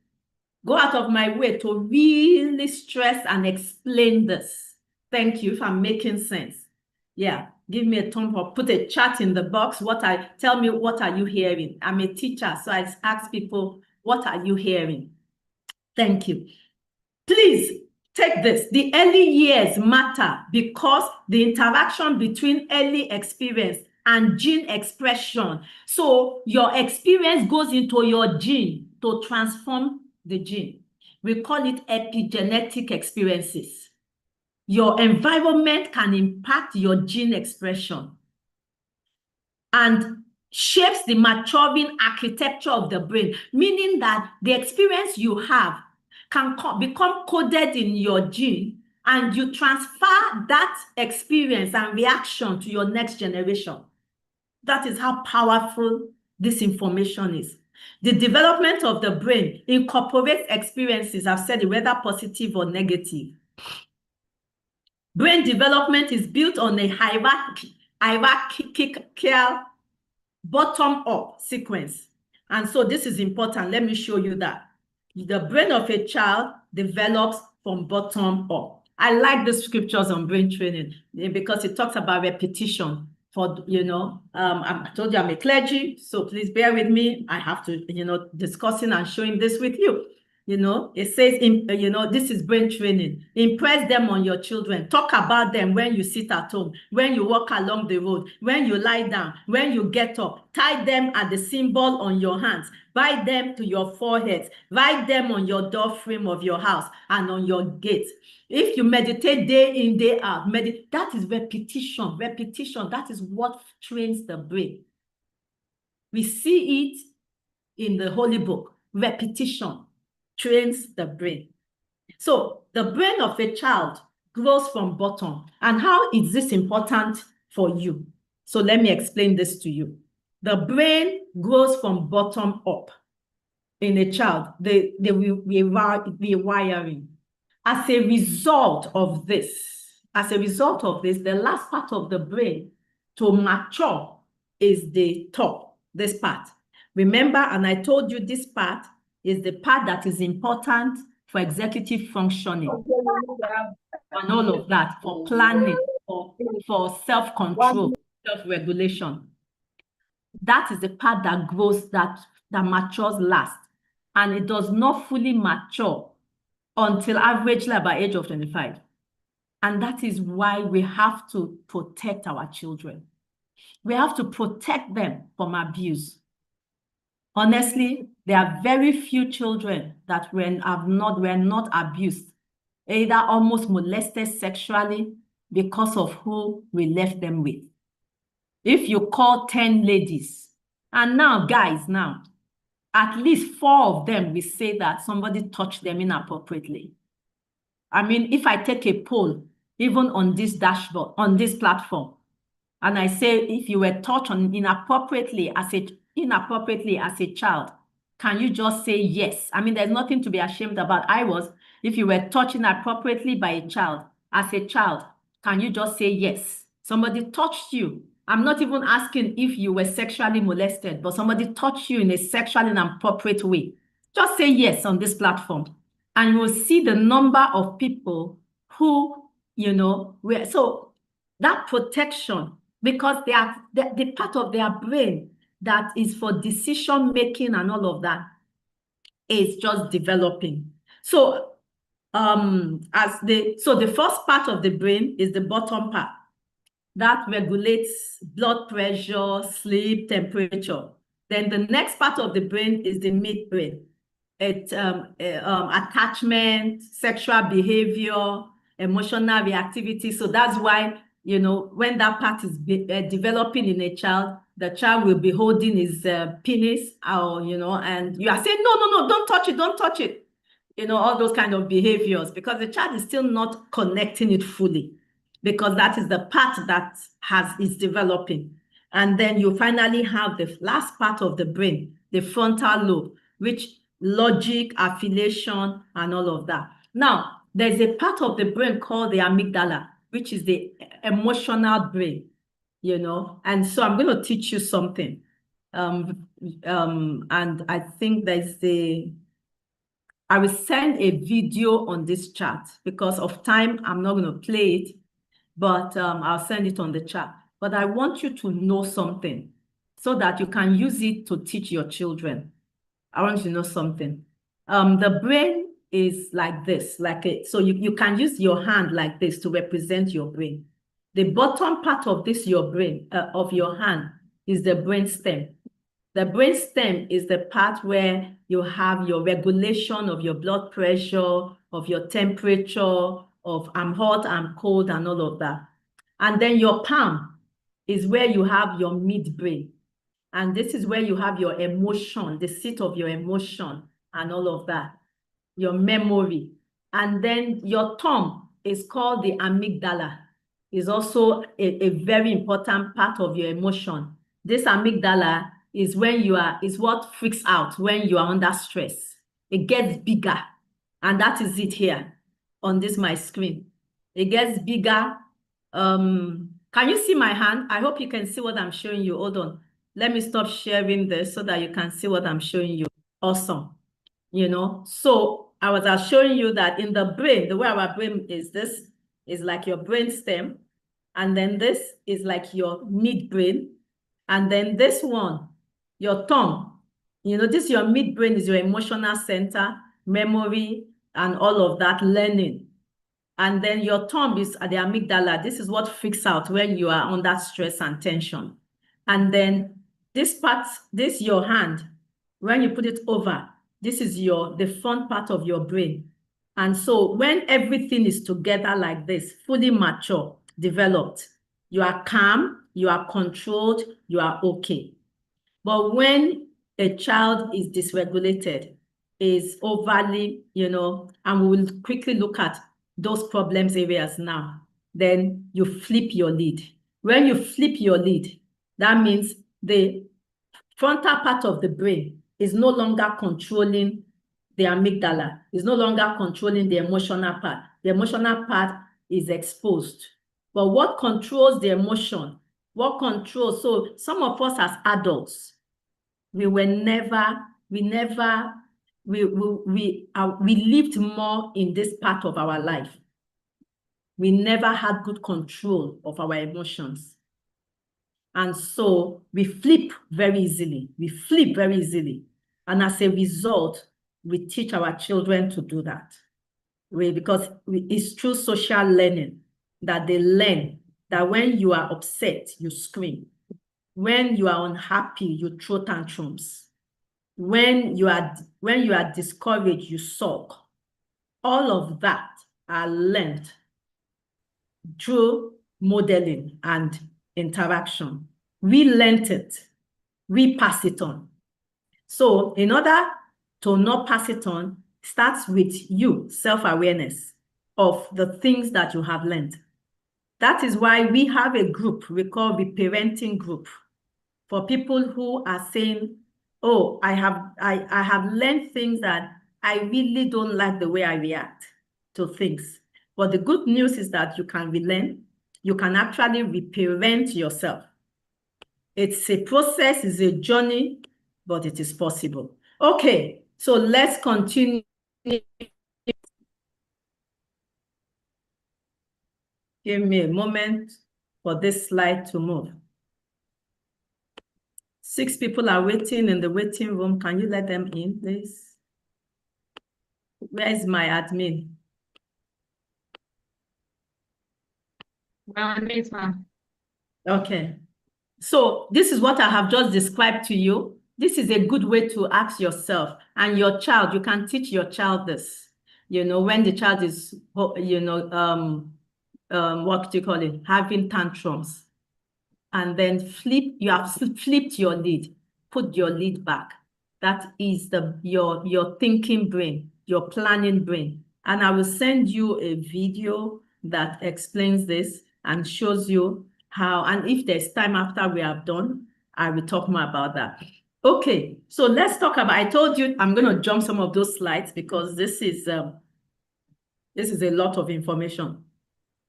go out of my way to really stress and explain this. Thank you if I'm making sense. Yeah, give me a thumbs up. Put a chat in the box. Tell me, what are you hearing? I'm a teacher, so I ask people, what are you hearing? Thank you. Please take this. The early years matter because the interaction between early experience and gene expression. So your experience goes into your gene to transform the gene. We call it epigenetic experiences. Your environment can impact your gene expression and shapes the maturing architecture of the brain, meaning that the experience you have can become coded in your gene, and you transfer that experience and reaction to your next generation. That is how powerful this information is. The development of the brain incorporates experiences, I've said it, whether positive or negative. Brain development is built on a hierarchical bottom-up sequence. And so this is important. Let me show you that. The brain of a child develops from bottom up. I like the scriptures on brain training because it talks about repetition. I told you I'm a clergy, so please bear with me. I have to, discussing and showing this with you. It says, this is brain training. Impress them on your children. Talk about them when you sit at home, when you walk along the road, when you lie down, when you get up. Tie them at the symbol on your hands. Bind them to your foreheads. Write them on your door frame of your house and on your gate. If you meditate day in, day out, that is repetition. Repetition, that is what trains the brain. We see it in the Holy Book. Repetition trains the brain. So the brain of a child grows from bottom. And how is this important for you? So let me explain this to you. The brain grows from bottom up in a child, the rewiring. As a result of this, as a result of this, the last part of the brain to mature is the top, this part. Remember, and I told you this part is the part that is important for executive functioning and all of that, for planning, for self-control, self-regulation. That is the part that grows, that matures last. And it does not fully mature until averagely by age of 25. And that is why we have to protect our children. We have to protect them from abuse. Honestly, there are very few children that were not abused, either almost molested sexually because of who we left them with. If you call 10 ladies, and now guys, now, at least 4 of them will say that somebody touched them inappropriately. I mean, if I take a poll, even on this dashboard, on this platform, and I say, if you were touched inappropriately as a child, can you just say yes? I mean, there's nothing to be ashamed about. If you were touched inappropriately by a child, as a child, can you just say yes? Somebody touched you. I'm not even asking if you were sexually molested, but somebody touched you in a sexually inappropriate way. Just say yes on this platform. And you will see the number of people who, so that protection, because they are the part of their brain that is for decision making and all of that is just developing. So the first part of the brain is the bottom part that regulates blood pressure, sleep, temperature. Then the next part of the brain is the midbrain. Attachment, sexual behavior, emotional reactivity. So that's why, when that part is developing in a child, the child will be holding his penis, or, and you are saying, no, don't touch it, don't touch it. All those kind of behaviors, because the child is still not connecting it fully, because that is the part that is developing. And then you finally have the last part of the brain, the frontal lobe, which logic, affiliation, and all of that. Now, there's a part of the brain called the amygdala, which is the emotional brain, and so I'm going to teach you something. And I think I will send a video on this chat. Because of time, I'm not going to play it, but I'll send it on the chat. But I want you to know something so that you can use it to teach your children. I want you to know something. The brain is like this, so you can use your hand like this to represent your brain. The bottom part of this, your brain, of your hand, is the brain stem. The brain stem is the part where you have your regulation of your blood pressure, of your temperature, of I'm hot, I'm cold, and all of that. And then your palm is where you have your midbrain. And this is where you have your emotion, the seat of your emotion, and all of that, your memory. And then your thumb is called the amygdala. It's also a very important part of your emotion. This amygdala is what freaks out when you are under stress. It gets bigger, and that is it here on my screen. It gets bigger. Can you see my hand? I hope you can see what I'm showing you. Hold on. Let me stop sharing this so that you can see what I'm showing you. Awesome. So I was showing you that in the brain, the way our brain is, this is like your brain stem. And then this is like your midbrain. And then this one, your thumb, this your midbrain is your emotional center, memory, and all of that, learning. And then your thumb is at the amygdala. This is what freaks out when you are under stress and tension. And then this part, your hand, when you put it over, this is the front part of your brain. And so when everything is together like this, fully mature, developed, you are calm, you are controlled, you are okay. But when a child is dysregulated, is overly, and we will quickly look at those problems areas now, then you flip your lead. When you flip your lead, that means the frontal part of the brain is no longer controlling the amygdala, is no longer controlling the emotional part. The emotional part is exposed. But what controls the emotion? What controls? So some of us as adults, we lived more in this part of our life. We never had good control of our emotions. And so we flip very easily. And as a result, we teach our children to do that. Because it's through social learning that they learn that when you are upset, you scream. When you are unhappy, you throw tantrums. When you are discouraged, you sulk. All of that are learned through modeling and interaction. We learned it. We pass it on. So in order to not pass it on, starts with you, self-awareness of the things that you have learned. That is why we have a group we call the parenting group for people who are saying, oh, I have learned things that I really don't like the way I react to things. But the good news is that you can relearn. You can actually reparent yourself. It's a process, it's a journey, but it is possible. Okay, so let's continue. Give me a moment for this slide to move. 6 people are waiting in the waiting room. Can you let them in, please? Where is my admin? Well, thanks, ma'am. Okay. So this is what I have just described to you. This is a good way to ask yourself and your child. You can teach your child this. When the child is, what do you call it? Having tantrums. And then you have flipped your lid. Put your lid back. That is your thinking brain, your planning brain. And I will send you a video that explains this and shows you how, and if there's time after we have done, I will talk more about that. Okay, so let's talk about, I told you I'm going to jump some of those slides because this is a lot of information.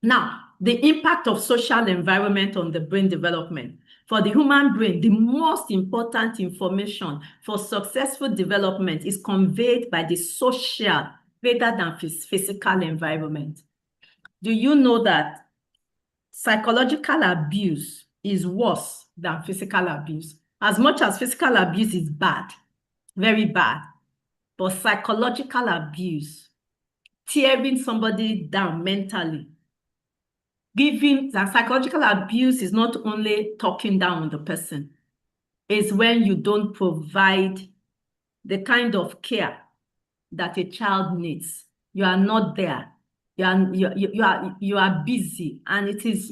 Now, the impact of social environment on the brain development. For the human brain, the most important information for successful development is conveyed by the social rather than physical environment. Do you know that psychological abuse is worse than physical abuse? As much as physical abuse is bad, very bad, but psychological abuse, tearing somebody down mentally, psychological abuse is not only talking down on the person, it's when you don't provide the kind of care that a child needs. You are not there. You are busy, and it is,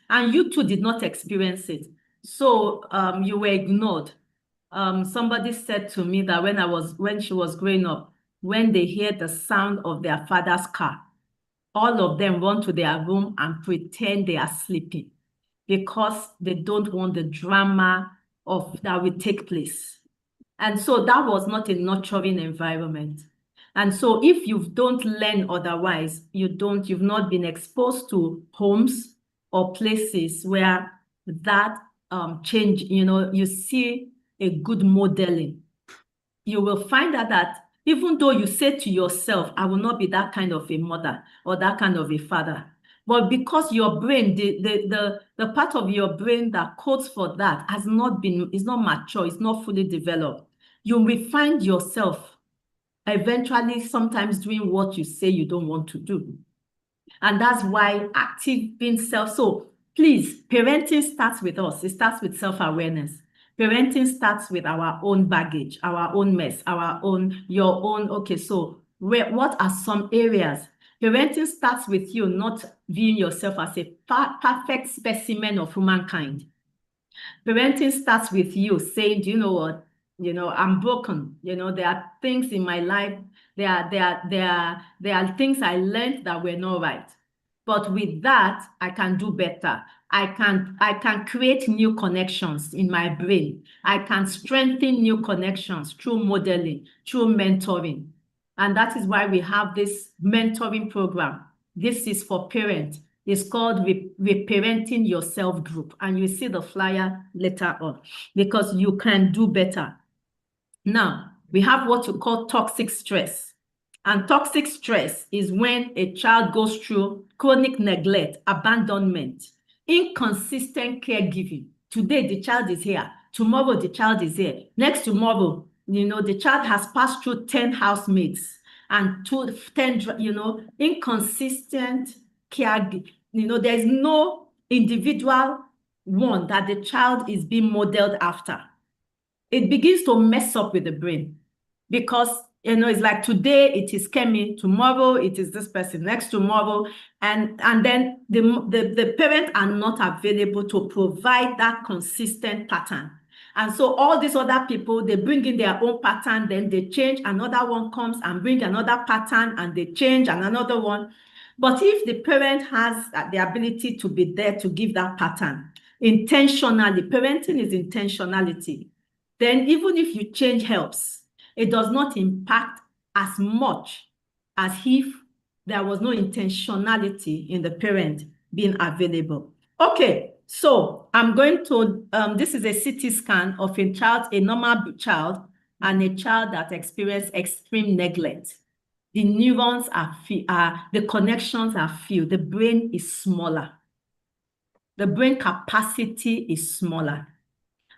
and you too did not experience it. So you were ignored. Somebody said to me that when she was growing up, when they hear the sound of their father's car, all of them run to their room and pretend they are sleeping because they don't want the drama that will take place. And so that was not a nurturing environment. And so if you don't learn otherwise, you've not been exposed to homes or places where that change, you see a good modeling, you will find out that even though you say to yourself, I will not be that kind of a mother or that kind of a father, but because your brain, the part of your brain that codes for that is not mature, it's not fully developed, you will find yourself eventually sometimes doing what you say you don't want to do. And that's why active being so please, parenting starts with us. It starts with self-awareness. Parenting starts with our own baggage, our own mess, your own, okay, so what are some areas? Parenting starts with you not viewing yourself as a perfect specimen of humankind. Parenting starts with you saying, do you know what? I'm broken. There are things in my life, there are things I learned that were not right. But with that, I can do better. I can create new connections in my brain. I can strengthen new connections through modeling, through mentoring. And that is why we have this mentoring program This is for parents. It's called Reparenting Yourself Group. And you see the flyer later on because you can do better. Now, we have what you call toxic stress. And toxic stress is when a child goes through chronic neglect, abandonment, inconsistent caregiving. Today, the child is here. Tomorrow, the child is here. Next tomorrow, the child has passed through 10 housemates and 10, inconsistent caregiving. There's no individual one that the child is being modeled after. It begins to mess up with the brain because, it's like today it is Kemi, tomorrow it is this person, next tomorrow, and then the parents are not available to provide that consistent pattern. And so all these other people, they bring in their own pattern, then they change, another one comes and bring another pattern, and they change and another one. But if the parent has the ability to be there to give that pattern intentionally, parenting is intentionality, then even if you change helps, it does not impact as much as if there was no intentionality in the parent being available. Okay, so I'm going to, this is a CT scan of a child, a normal child, and a child that experienced extreme neglect. The neurons the connections are few. The brain is smaller. The brain capacity is smaller.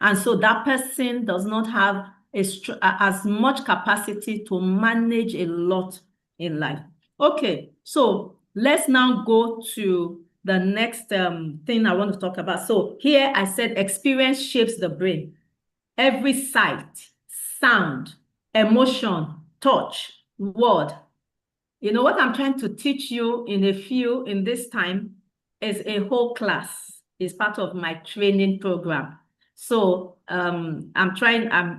And so that person does not have as much capacity to manage a lot in life. Okay, so let's now go to the next thing I want to talk about. So here I said experience shapes the brain. Every sight, sound, emotion, touch, word. What I'm trying to teach you in this time is a whole class. It's part of my training program. So I'm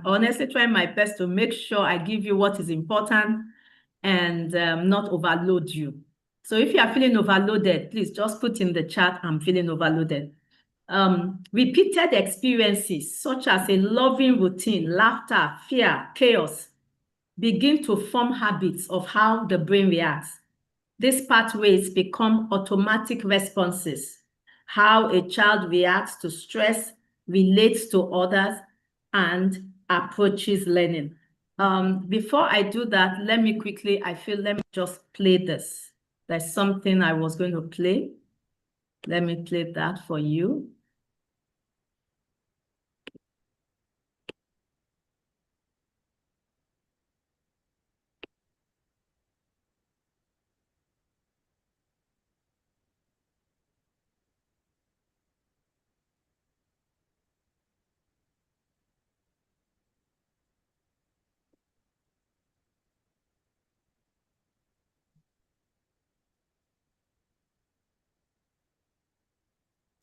honestly trying my best to make sure I give you what is important and not overload you. So if you are feeling overloaded, please just put in the chat, I'm feeling overloaded. Repeated experiences such as a loving routine, laughter, fear, chaos, begin to form habits of how the brain reacts. These pathways become automatic responses, how a child reacts to stress, relates to others, and approaches learning. Before I do that, let me just play this. There's something I was going to play. Let me play that for you.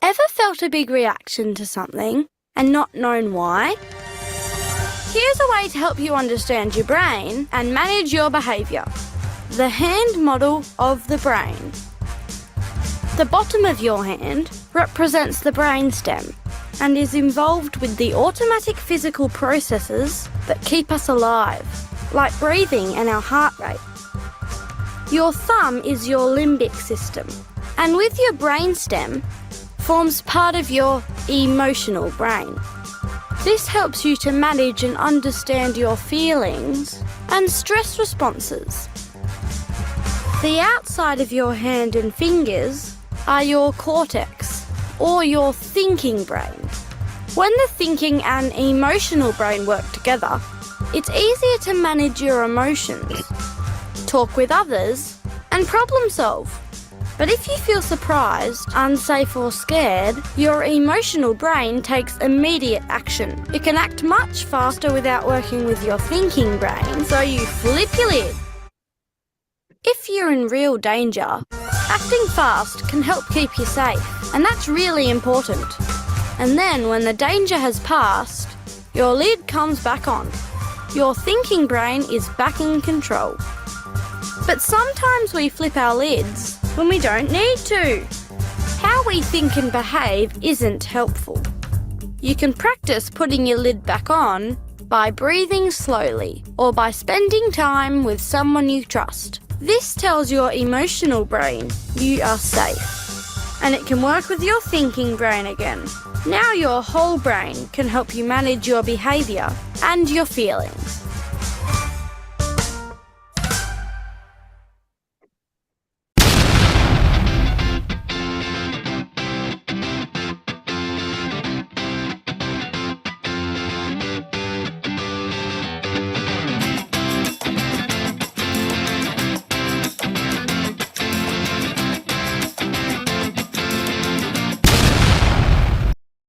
Ever felt a big reaction to something and not known why? Here's a way to help you understand your brain and manage your behaviour. The hand model of the brain. The bottom of your hand represents the brainstem and is involved with the automatic physical processes that keep us alive, like breathing and our heart rate. Your thumb is your limbic system, and with your brainstem forms part of your emotional brain. This helps you to manage and understand your feelings and stress responses. The outside of your hand and fingers are your cortex, or your thinking brain. When the thinking and emotional brain work together, it's easier to manage your emotions, talk with others, and problem solve. But if you feel surprised, unsafe or scared, your emotional brain takes immediate action. It can act much faster without working with your thinking brain, so you flip your lid. If you're in real danger, acting fast can help keep you safe, and that's really important. And then when the danger has passed, your lid comes back on. Your thinking brain is back in control. But sometimes we flip our lids when we don't need to. How we think and behave isn't helpful. You can practice putting your lid back on by breathing slowly or by spending time with someone you trust. This tells your emotional brain you are safe, and it can work with your thinking brain again. Now your whole brain can help you manage your behaviour and your feelings.